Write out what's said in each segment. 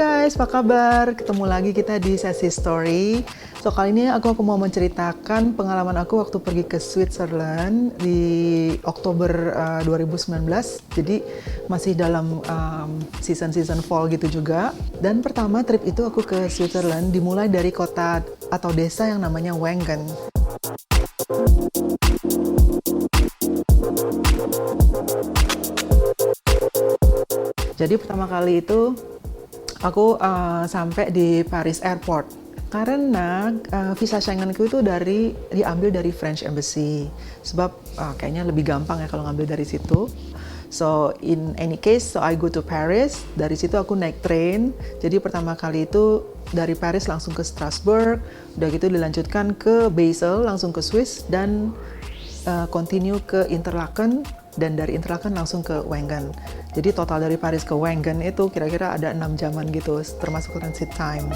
guys, apa kabar? Ketemu lagi kita di sesi story. So kali ini aku mau menceritakan pengalaman aku waktu pergi ke Switzerland di Oktober 2019. Jadi masih dalam season fall gitu juga. Dan pertama trip itu aku ke Switzerland dimulai dari kota atau desa yang namanya Wengen. Jadi pertama kali itu aku sampai di Paris Airport karena visa Schengenku itu diambil dari French Embassy, sebab kayaknya lebih gampang ya kalau ngambil dari situ. So in any case, so I go to Paris. Dari situ aku naik train. Jadi pertama kali itu dari Paris langsung ke Strasbourg, udah gitu dilanjutkan ke Basel, langsung ke Swiss, dan continue ke Interlaken, dan dari Interlaken langsung ke Wengen. Jadi total dari Paris ke Wengen itu kira-kira ada 6 jaman gitu, termasuk transit time.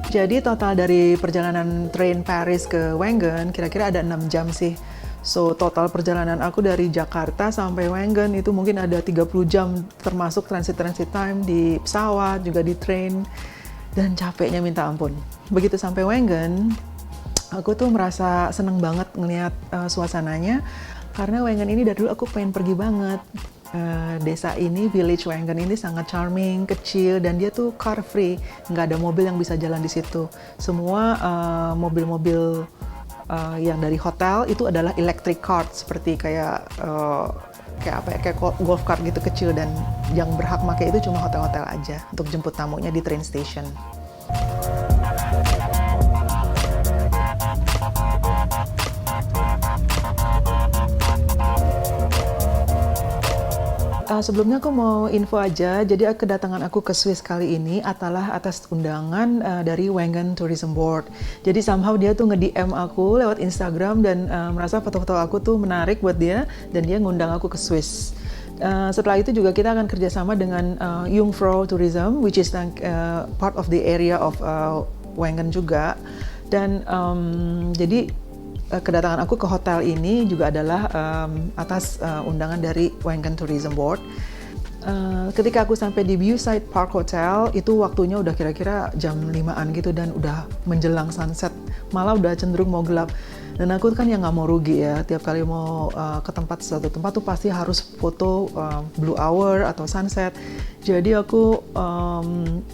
Jadi total dari perjalanan train Paris ke Wengen kira-kira ada 6 jam sih. So total perjalanan aku dari Jakarta sampai Wengen itu mungkin ada 30 jam, termasuk transit time di pesawat, juga di train, dan capeknya minta ampun. Begitu sampai Wengen, aku tuh merasa seneng banget ngeliat suasananya, karena Wengen ini dari dulu aku pengen pergi banget. Desa ini, village Wengen ini sangat charming, kecil, dan dia tuh car free, nggak ada mobil yang bisa jalan di situ. Semua mobil-mobil yang dari hotel itu adalah electric car, seperti kayak golf cart gitu kecil, dan yang berhak pakai itu cuma hotel-hotel aja untuk jemput tamunya di train station. Sebelumnya aku mau info aja, jadi kedatangan aku ke Swiss kali ini adalah atas undangan dari Wengen Tourism Board. Jadi somehow dia tuh nge-DM aku lewat Instagram dan merasa foto-foto aku tuh menarik buat dia, dan dia ngundang aku ke Swiss. Setelah itu juga kita akan kerjasama dengan Jungfrau Tourism, which is part of the area of Wengen juga. Dan jadi kedatangan aku ke hotel ini juga adalah atas undangan dari Wengen Tourism Board. Ketika aku sampai di Viewside Park Hotel, itu waktunya udah kira-kira jam 5-an gitu, dan udah menjelang sunset, malah udah cenderung mau gelap. Dan aku kan yang nggak mau rugi ya, tiap kali mau ke suatu tempat tuh pasti harus foto blue hour atau sunset. Jadi aku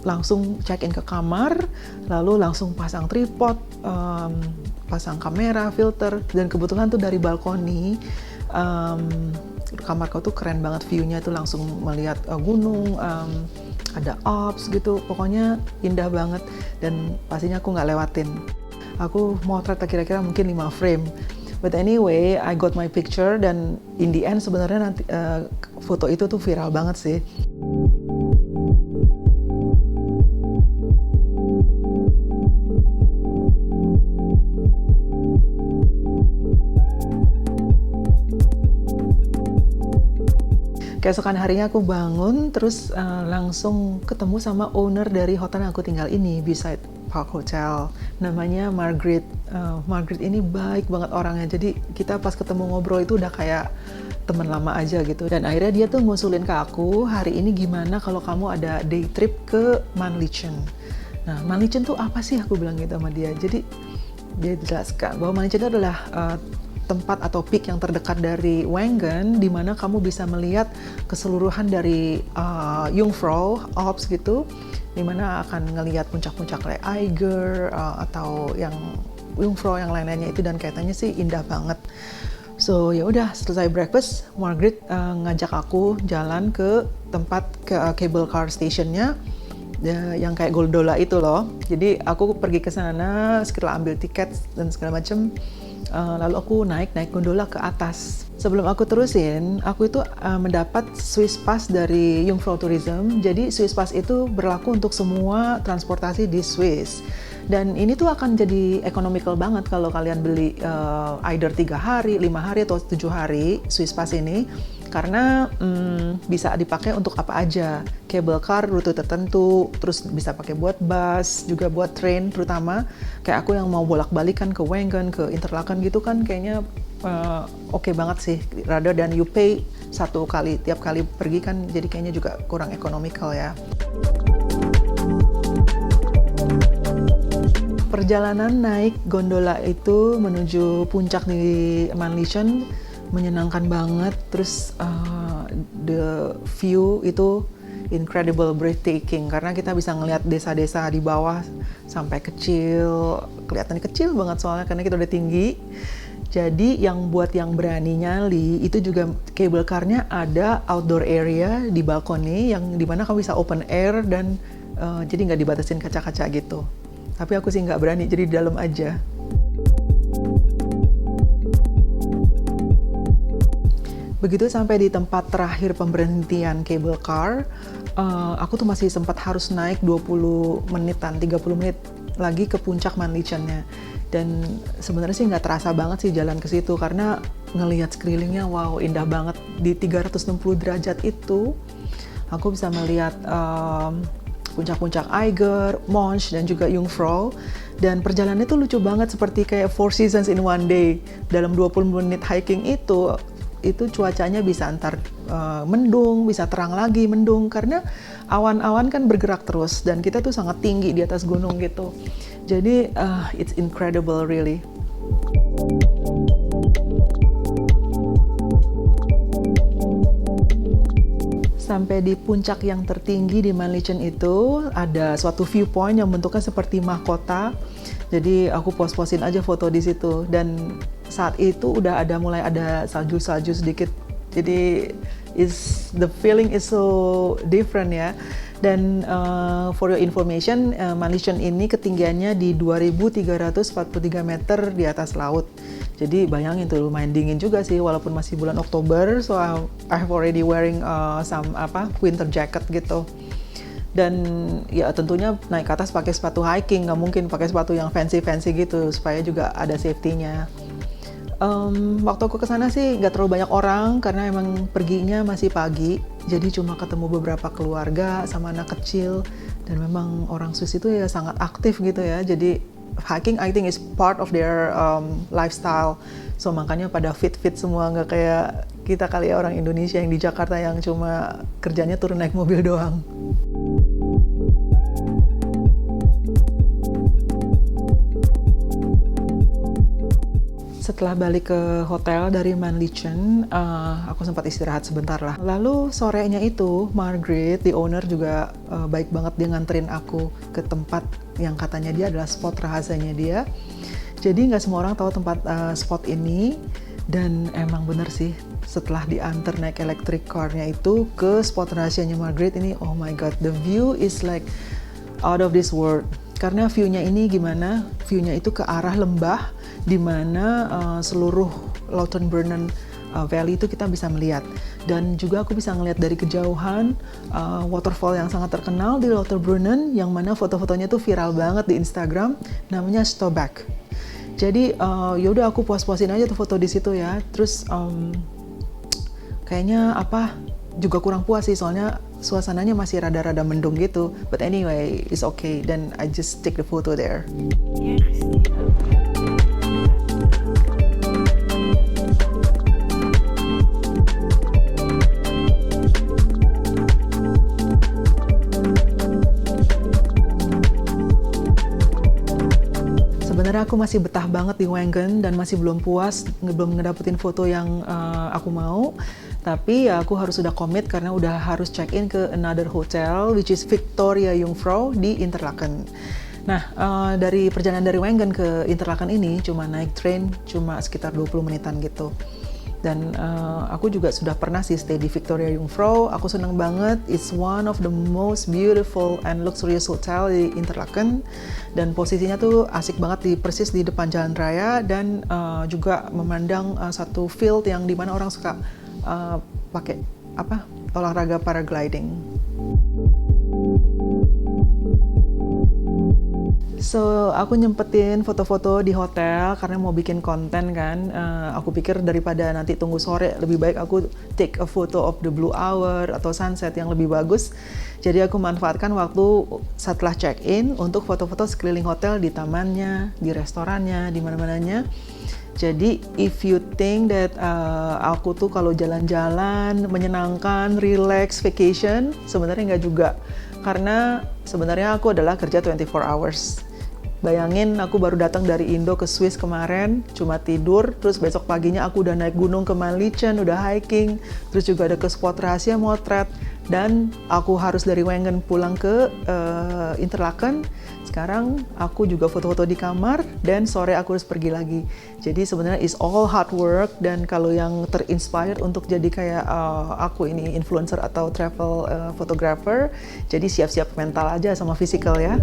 langsung check-in ke kamar, lalu langsung pasang tripod, pasang kamera, filter, dan kebetulan tuh dari balkoni kamarku tuh keren banget, view-nya tuh langsung melihat gunung, ada Alps gitu, pokoknya indah banget, dan pastinya aku nggak lewatin. Aku motret kira-kira mungkin 5 frame. But anyway, I got my picture, dan in the end sebenarnya nanti foto itu tuh viral banget sih. Keesokan harinya aku bangun, terus langsung ketemu sama owner dari hotel yang aku tinggal ini, Viewside Park Hotel. Namanya Margaret. Margaret ini baik banget orangnya, jadi kita pas ketemu ngobrol itu udah kayak teman lama aja gitu. Dan akhirnya dia tuh ngusulin ke aku, hari ini gimana kalau kamu ada day trip ke Mannlichen. Nah, Mannlichen tuh apa sih, aku bilang gitu sama dia. Jadi dia jelaskan bahwa Mannlichen itu adalah tempat atau peak yang terdekat dari Wengen, di mana kamu bisa melihat keseluruhan dari Jungfrau Alps gitu, di mana akan ngelihat puncak-puncak kayak Eiger atau yang Jungfrau yang lain-lainnya itu, dan kaitannya sih indah banget. So ya udah, selesai breakfast, Margaret ngajak aku jalan ke tempat cable car stationnya, yang kayak gondola itu loh. Jadi aku pergi ke sana, setelah ambil tiket dan segala macem. Lalu aku naik gondola ke atas. Sebelum aku terusin, aku itu mendapat Swiss Pass dari Jungfrau Tourism. Jadi Swiss Pass itu berlaku untuk semua transportasi di Swiss. Dan ini tuh akan jadi economical banget kalau kalian beli either 3 hari, 5 hari, atau 7 hari Swiss Pass ini. Karena bisa dipakai untuk apa aja, cable car rute tertentu, terus bisa pakai buat bus, juga buat train, terutama kayak aku yang mau bolak-balik kan ke Wengen, ke Interlaken gitu kan, kayaknya oke banget sih, rather than you pay tiap kali pergi kan, jadi kayaknya juga kurang ekonomikal ya. Perjalanan naik gondola itu menuju puncak di Mänlichen menyenangkan banget. Terus the view itu incredible, breathtaking, karena kita bisa ngelihat desa-desa di bawah sampai kecil, kelihatannya kecil banget soalnya karena kita udah tinggi. Jadi yang buat yang berani nyali itu juga cable car-nya ada outdoor area di balkoni yang dimana kamu bisa open air dan jadi nggak dibatasin kaca-kaca gitu. Tapi aku sih nggak berani, jadi di dalam aja. Begitu sampai di tempat terakhir pemberhentian cable car, aku tuh masih sempat harus naik 20 menitan, 30 menit lagi ke puncak Mänlichennya. Dan sebenarnya sih nggak terasa banget sih jalan ke situ, karena ngelihat sekelilingnya, wow, indah banget. Di 360 derajat itu, aku bisa melihat puncak-puncak Eiger, Mönch, dan juga Jungfrau. Dan perjalanannya tuh lucu banget, seperti kayak Four Seasons in one day. Dalam 20 menit hiking itu cuacanya bisa antar mendung, bisa terang lagi, mendung, karena awan-awan kan bergerak terus dan kita tuh sangat tinggi di atas gunung gitu. Jadi it's incredible really. Sampai di puncak yang tertinggi di Mänlichen itu ada suatu viewpoint yang bentuknya seperti mahkota. Jadi aku post-postin aja foto di situ, dan saat itu udah mulai ada salju-salju sedikit. Jadi the feeling is so different ya. Dan for your information, Mänlichen ini ketinggiannya di 2.343 meter di atas laut. Jadi bayangin tuh, lumayan dingin juga sih walaupun masih bulan Oktober. So I have already wearing some winter jacket gitu. Dan ya tentunya naik ke atas pakai sepatu hiking, nggak mungkin pakai sepatu yang fancy-fancy gitu, supaya juga ada safety-nya. Waktu aku kesana sih nggak terlalu banyak orang karena emang perginya masih pagi, jadi cuma ketemu beberapa keluarga sama anak kecil, dan memang orang Swiss itu ya sangat aktif gitu ya. Jadi hiking I think is part of their lifestyle, so makanya pada fit semua, nggak kayak kita kali ya orang Indonesia yang di Jakarta yang cuma kerjanya turun naik mobil doang. Setelah balik ke hotel dari Mänlichen, aku sempat istirahat sebentar lah. Lalu sorenya itu, Margrit, the owner, juga baik banget, dia nganterin aku ke tempat yang katanya dia adalah spot rahasianya dia. Jadi nggak semua orang tahu tempat spot ini, dan emang bener sih, setelah diantar naik electric car-nya itu ke spot rahasianya Margrit ini, oh my god, the view is like out of this world. Karena view-nya ini gimana? View-nya itu ke arah lembah, di mana seluruh Lauterbrunnen Valley itu kita bisa melihat. Dan juga aku bisa ngelihat dari kejauhan waterfall yang sangat terkenal di Lauterbrunnen, yang mana foto-fotonya tuh viral banget di Instagram, namanya Stobak. Jadi yaudah aku puas-puasin aja tuh foto di situ ya. Terus kayaknya juga kurang puas sih, soalnya suasananya masih rada-rada mendung gitu. But anyway, it's okay. Then I just take the photo there. Sebenarnya aku masih betah banget di Wengen dan masih belum puas, belum ngedapetin foto yang aku mau. Tapi ya aku harus sudah komit karena udah harus check in ke another hotel, which is Victoria Jungfrau di Interlaken. Nah, dari perjalanan dari Wengen ke Interlaken ini cuma naik train cuma sekitar 20 menitan gitu. Dan aku juga sudah pernah sih stay di Victoria Jungfrau. Aku senang banget. It's one of the most beautiful and luxurious hotel di Interlaken. Dan posisinya tuh asik banget, persis di depan jalan raya, dan juga memandang satu field yang dimana orang suka pakai olahraga paragliding. So, aku nyempetin foto-foto di hotel karena mau bikin konten kan. Aku pikir daripada nanti tunggu sore, lebih baik aku take a photo of the blue hour atau sunset yang lebih bagus. Jadi aku manfaatkan waktu setelah check-in untuk foto-foto sekeliling hotel, di tamannya, di restorannya, di mana-mananya. Jadi if you think that aku tuh kalau jalan-jalan menyenangkan, relax, vacation, sebenarnya nggak juga. Karena sebenarnya aku adalah kerja 24 hours. Bayangin aku baru datang dari Indo ke Swiss kemarin, cuma tidur, terus besok paginya aku udah naik gunung ke Malichen, udah hiking, terus juga ada ke spot rahasia motret, dan aku harus dari Wengen pulang ke Interlaken. Sekarang aku juga foto-foto di kamar, dan sore aku harus pergi lagi. Jadi sebenarnya is all hard work, dan kalau yang terinspire untuk jadi kayak aku ini influencer atau travel photographer, jadi siap-siap mental aja sama physical ya.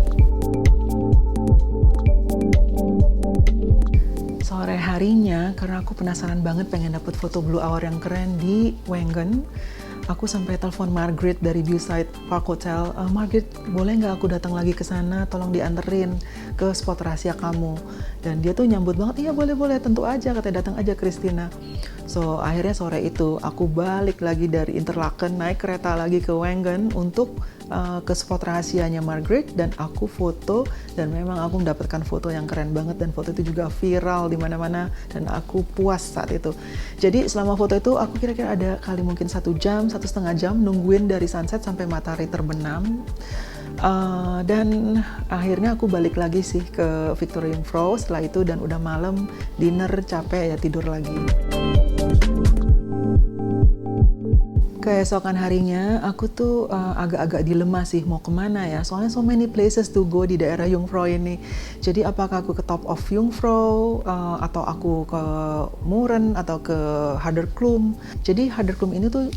Sore harinya, karena aku penasaran banget pengen dapet foto blue hour yang keren di Wengen, aku sampai telepon Margaret dari Viewside Park Hotel. Margaret, boleh nggak aku datang lagi ke sana? Tolong dianterin ke spot rahasia kamu. Dan dia tuh nyambut banget, iya boleh, tentu aja, katanya datang aja Christina. So akhirnya sore itu aku balik lagi dari Interlaken, naik kereta lagi ke Wengen untuk ke spot rahasianya Margaret, dan aku foto, dan memang aku mendapatkan foto yang keren banget, dan foto itu juga viral di mana-mana, dan aku puas saat itu. Jadi selama foto itu aku kira-kira ada kali mungkin 1 jam, 1,5 jam nungguin dari sunset sampai matahari terbenam. Dan akhirnya aku balik lagi sih ke Victoria Jungfrau setelah itu, dan udah malam, dinner, capek ya, tidur lagi. Keesokan harinya aku tuh agak-agak dilema sih mau kemana ya, soalnya so many places to go di daerah Jungfrau ini. Jadi apakah aku ke Top of Jungfrau atau aku ke Muren atau ke Haderklum. Jadi Haderklum ini tuh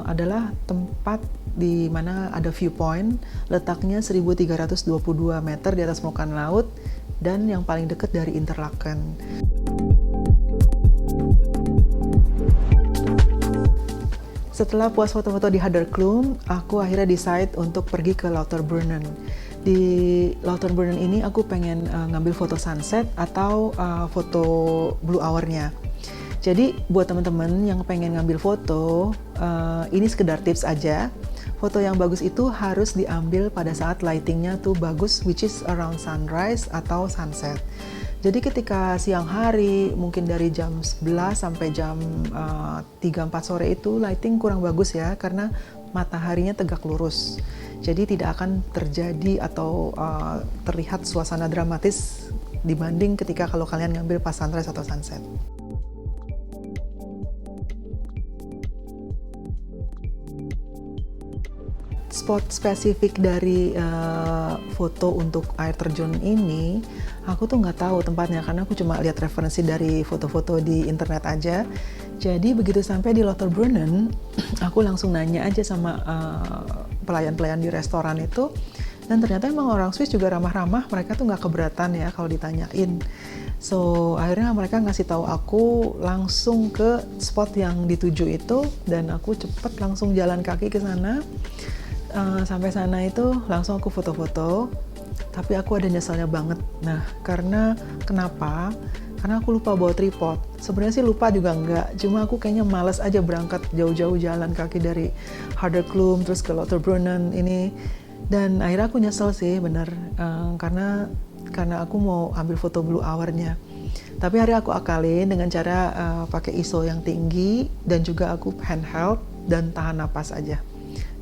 adalah tempat di mana ada viewpoint, letaknya 1322 meter di atas permukaan laut, dan yang paling dekat dari Interlaken. Setelah puas foto-foto di Haderklum, aku akhirnya decide untuk pergi ke Lauterbrunnen. Di Lauterbrunnen ini aku pengen ngambil foto sunset atau foto blue hour-nya. Jadi buat teman-teman yang pengen ngambil foto, ini sekedar tips aja. Foto yang bagus itu harus diambil pada saat lightingnya tuh bagus, which is around sunrise atau sunset. Jadi ketika siang hari, mungkin dari jam 11 sampai jam 3-4 sore itu lighting kurang bagus ya, karena mataharinya tegak lurus. Jadi tidak akan terjadi atau terlihat suasana dramatis dibanding ketika kalau kalian ngambil pas sunrise atau sunset. Spot spesifik dari foto untuk air terjun ini, aku tuh nggak tahu tempatnya karena aku cuma lihat referensi dari foto-foto di internet aja. Jadi begitu sampai di Lauterbrunnen, aku langsung nanya aja sama pelayan-pelayan di restoran itu, dan ternyata emang orang Swiss juga ramah-ramah, mereka tuh nggak keberatan ya kalau ditanyain. So akhirnya mereka ngasih tahu aku langsung ke spot yang dituju itu, dan aku cepet langsung jalan kaki ke sana. Sampai sana itu langsung aku foto-foto, tapi aku ada nyeselnya banget. Nah, kenapa? Karena aku lupa bawa tripod. Sebenarnya sih lupa juga enggak, cuma aku kayaknya males aja berangkat jauh-jauh jalan kaki dari Haderklum terus ke Lauterbrunnen ini. Dan akhirnya aku nyesel sih bener, karena aku mau ambil foto blue hour-nya. Tapi akhirnya aku akalin dengan cara pakai ISO yang tinggi, dan juga aku handheld dan tahan napas aja.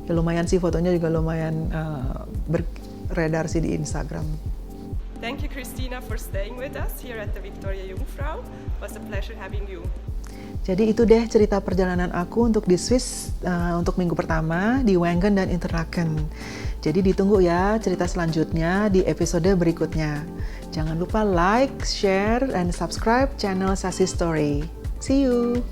Ya lumayan sih, fotonya juga lumayan beredar sih di Instagram. Thank you, Christina, for staying with us here at the Victoria Jungfrau. It was a pleasure having you. Jadi itu deh cerita perjalanan aku untuk di Swiss untuk minggu pertama di Wengen dan Interlaken. Jadi ditunggu ya cerita selanjutnya di episode berikutnya. Jangan lupa like, share, and subscribe channel Sassy Story. See you!